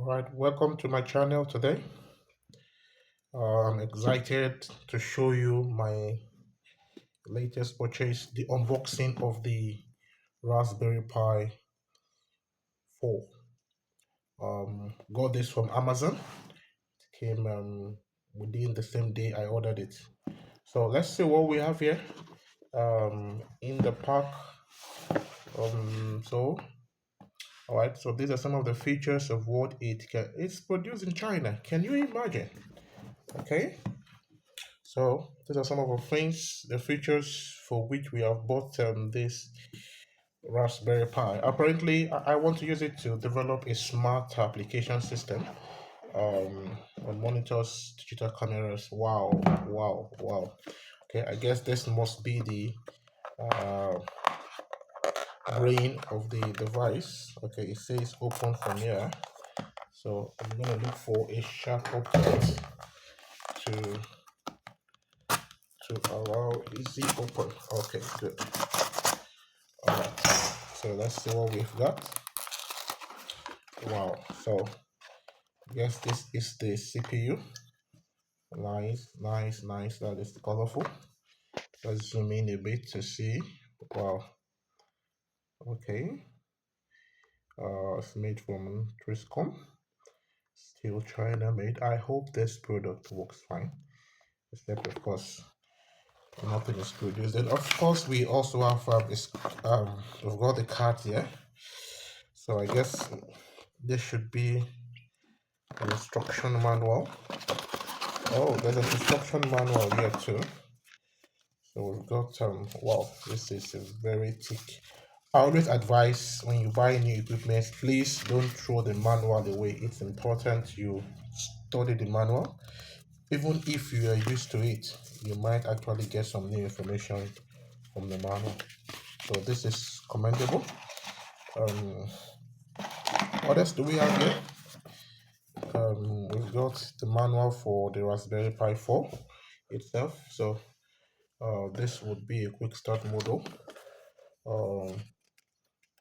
All right, welcome to my channel today. I'm excited to show you my latest purchase, the unboxing of the Raspberry Pi 4. Got this from Amazon. It came within the same day I ordered it. So let's see what we have here in the pack. So all right, so these are some of the features of what it's produced in China. Can you imagine? Okay. So these are some of the features for which we have bought this Raspberry Pi. Apparently, I want to use it to develop a smart application system on monitors, digital cameras. Wow, wow, wow. Okay, I guess this must be the uh, brain of the device. Okay, it says open from here. So I'm gonna look for a sharp object to allow easy open. Okay, good. All right, so let's see what we've got. Wow, so yes, this is the CPU. Nice, nice, nice. That is colorful. Let's zoom in a bit to see. Wow. Okay. It's made from Triscom. Still China made. I hope this product works fine. Except of course nothing is produced. And of course we also have we've got the card here. So I guess this should be an instruction manual. Oh, there's an instruction manual here too. So we've got wow, this is a very thick. I always advise when you buy new equipment, please don't throw the manual away. It's important you study the manual. Even if you are used to it, you might actually get some new information from the manual. So this is commendable. What else do we have here? We've got the manual for the Raspberry Pi 4 itself. So this would be a quick start module.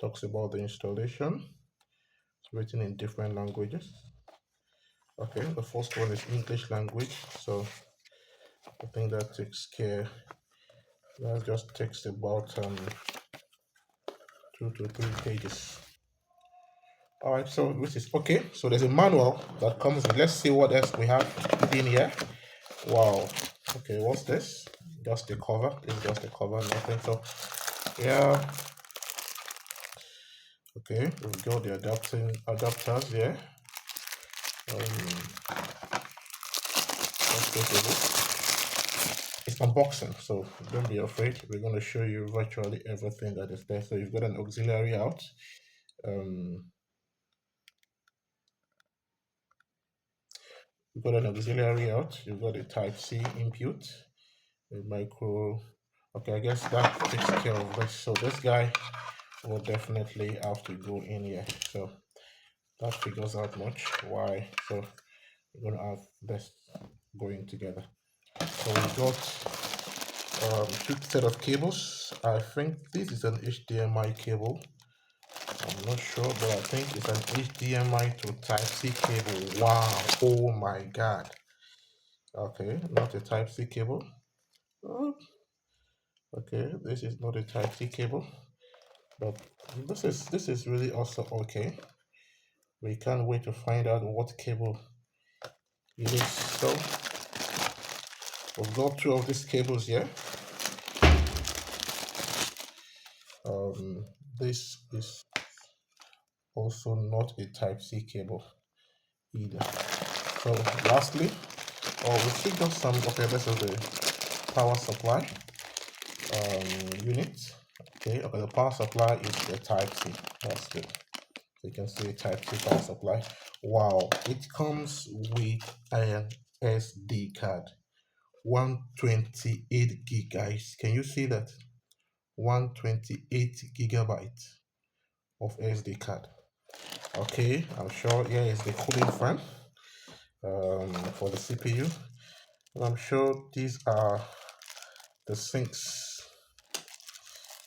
Talks about the installation. It's written in different languages. Okay, the first one is English language. So I think that takes care. That just takes about 2 to 3 pages. All right, so which is okay. So there's a manual that comes with. Let's see what else we have in here. Wow. Okay, what's this? Just the cover. This is just the cover, nothing. So yeah. Okay, we've got the adapters here. Let's go to this. It's unboxing, so don't be afraid. We're going to show you virtually everything that is there. So you've got an auxiliary out. You've got an auxiliary out. You've got a Type C input, a micro. Okay, I guess that takes care of this. So this guy will definitely have to go in here. So that figures out much. Why? So we're going to have this going together. So we've got two set of cables. I think this is an HDMI cable. I'm not sure, but I think it's an HDMI to Type-C cable. Wow! Oh my God! Okay, not a Type-C cable. Oh, okay, this is not a Type-C cable, but this is really also okay. We can't wait to find out what cable it is. So we've got two of these cables here. This is also not a Type-C cable either. So lastly, we still got some. Okay, this is the power supply unit. Okay, the power supply is the Type C. That's good. So you can see Type C power supply. Wow, it comes with an SD card, 128 gig, guys. Can you see that? 128 gigabytes of SD card. Okay, I'm sure here is the cooling fan for the CPU. And I'm sure these are the sinks,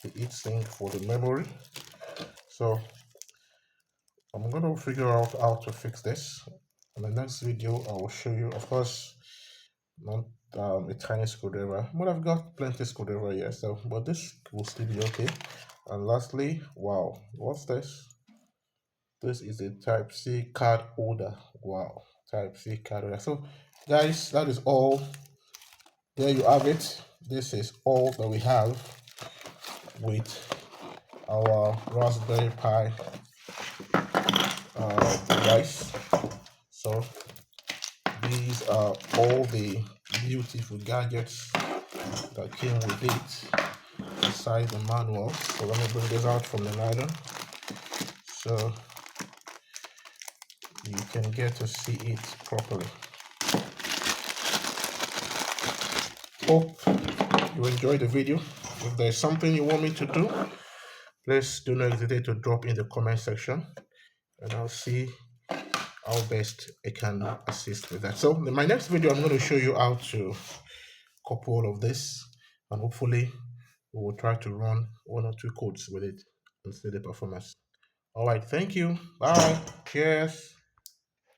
the heat sink for the memory. So I'm going to figure out how to fix this. In the next video, I will show you. Of course, not a tiny screwdriver, but I've got plenty of screwdriver here. So, but this will still be okay. And lastly, wow, what's this? This is a Type C card holder. Wow, Type C card holder. So, guys, that is all. There you have it. This is all that we have with our Raspberry Pi device. So these are all the beautiful gadgets that came with it inside the manual. So let me bring this out from the nylon so you can get to see it properly. Hope you enjoyed the video. If there's something you want me to do, please do not hesitate to drop in the comment section and I'll see how best I can assist with that. So in my next video, I'm going to show you how to couple all of this and hopefully we will try to run one or two codes with it and see the performance. All right, thank you. Bye. Cheers.